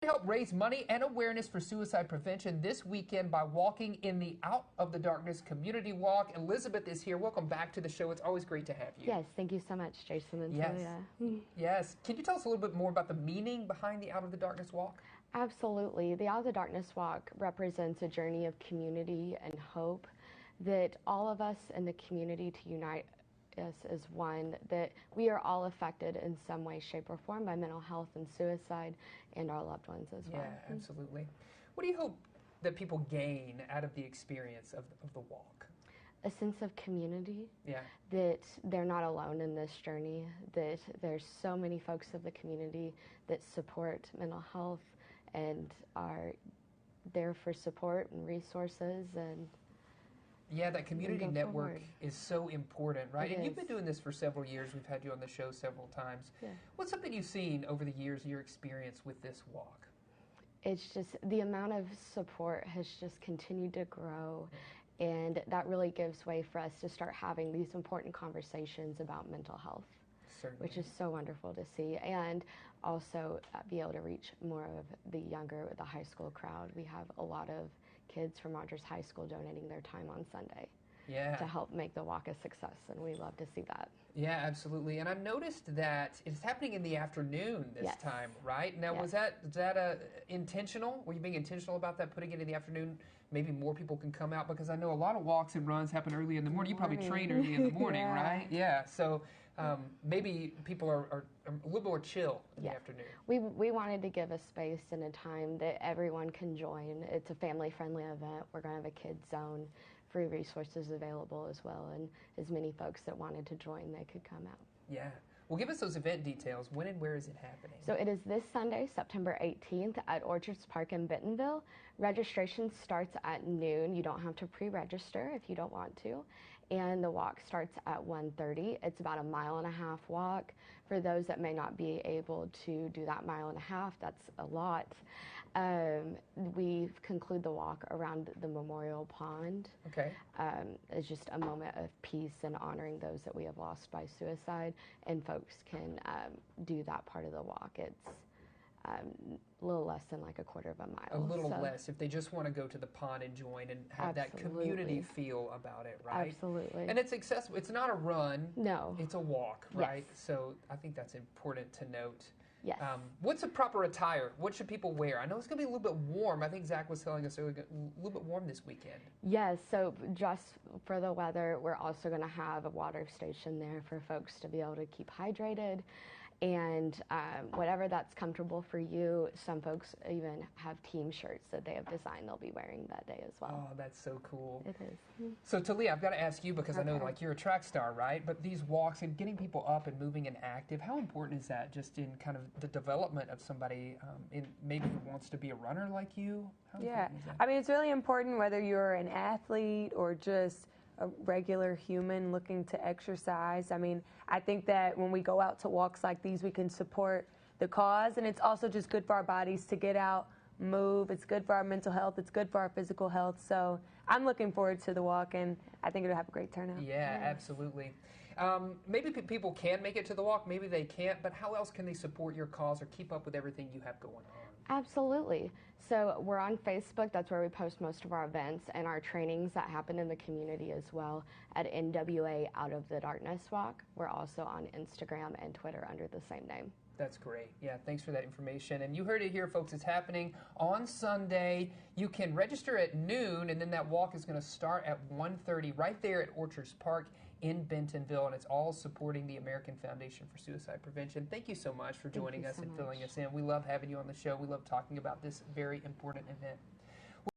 Help raise money and awareness for suicide prevention this weekend by walking in the Out of the Darkness Community Walk. Elizabeth is here. Welcome back to the show. It's always great to have you. Yes, thank you so much, Jason and Yes. Talia. Yes. Can you tell us a little bit more about the meaning behind the Out of the Darkness Walk? Absolutely. The Out of the Darkness Walk represents a journey of community and hope that all of us in the community to unite us as one, that we are all affected in some way, shape, or form by mental health and suicide and our loved ones as well. Yeah, absolutely. What do you hope that people gain out of the experience of the walk? A sense of community, Yeah. that they're not alone in this journey, that there's so many folks of the community that support mental health and are there for support and resources. And yeah, that community network forward. is so important, right? It And you've is. been doing this for several years. We've had you on the show several times. Yeah. What's something you've seen over the years, your experience with this walk? It's just the amount of support has just continued to grow, and that really gives way for us to start having these important conversations about mental health. Certainly. Which is so wonderful to see, and also be able to reach more of the younger, the high school crowd. We have a lot of kids from Rogers High School donating their time on Sunday to help make the walk a success, and we love to see that. Yeah, absolutely. And I've noticed that it's happening in the afternoon this time, right? Now, was that intentional? Were you being intentional about that, putting it in the afternoon? Maybe more people can come out, because I know a lot of walks and runs happen early in the morning. You probably train early in the morning, right? Yeah. So maybe people are a little more chill in the afternoon. We wanted to give a space and a time that everyone can join. It's a family-friendly event. We're going to have a kids zone, free resources available as well, and as many folks that wanted to join, they could come out. Yeah. Well, give us those event details. When and where is it happening? So it is this Sunday, September 18th at Orchards Park in Bentonville. Registration starts at noon. You don't have to pre-register if you don't want to. And the walk starts at 1:30. It's about a 1.5 mile walk. For those that may not be able to do that 1.5 miles, that's a lot. We conclude the walk around the Memorial Pond. Okay. It's just a moment of peace and honoring those that we have lost by suicide, and folks can do that part of the walk. It's a little less than like 1/4 mile. A little less if they just want to go to the pond and join and have that community feel about it, right? Absolutely. And it's accessible. It's not a run. No. It's a walk, right? Yes. So I think that's important to note. Yes. What's the proper attire? What should people wear? I know it's going to be a little bit warm. I think Zach was telling us it was a little bit warm this weekend. Yes, so just for the weather, we're also going to have a water station there for folks to be able to keep hydrated. And whatever that's comfortable for you, some folks even have team shirts that they have designed they'll be wearing that day as well. Oh, that's so cool. It is. So, Talia, I've got to ask you, because I know like you're a track star, right? But these walks and getting people up and moving and active, how important is that just in kind of the development of somebody in maybe who wants to be a runner like you? How important is that? I mean, it's really important whether you're an athlete or just a regular human looking to exercise. I mean, I think that when we go out to walks like these, we can support the cause, and it's also just good for our bodies to get out, move. It's good for our mental health. It's good for our physical health. So I'm looking forward to the walk, and I think it'll have a great turnout. Yeah, absolutely. Maybe people can make it to the walk, maybe they can't, but how else can they support your cause or keep up with everything you have going on? Absolutely. So we're on Facebook. That's where we post most of our events and our trainings that happen in the community as well at NWA Out of the Darkness Walk. We're also on Instagram and Twitter under the same name. That's great. Yeah, thanks for that information. And you heard it here, folks. It's happening on Sunday. You can register at noon, and then that walk is going to start at 1:30 right there at Orchards Park in Bentonville, and it's all supporting the American Foundation for Suicide Prevention. Thank you so much for joining us and filling us in. We love having you on the show. We love talking about this very important event.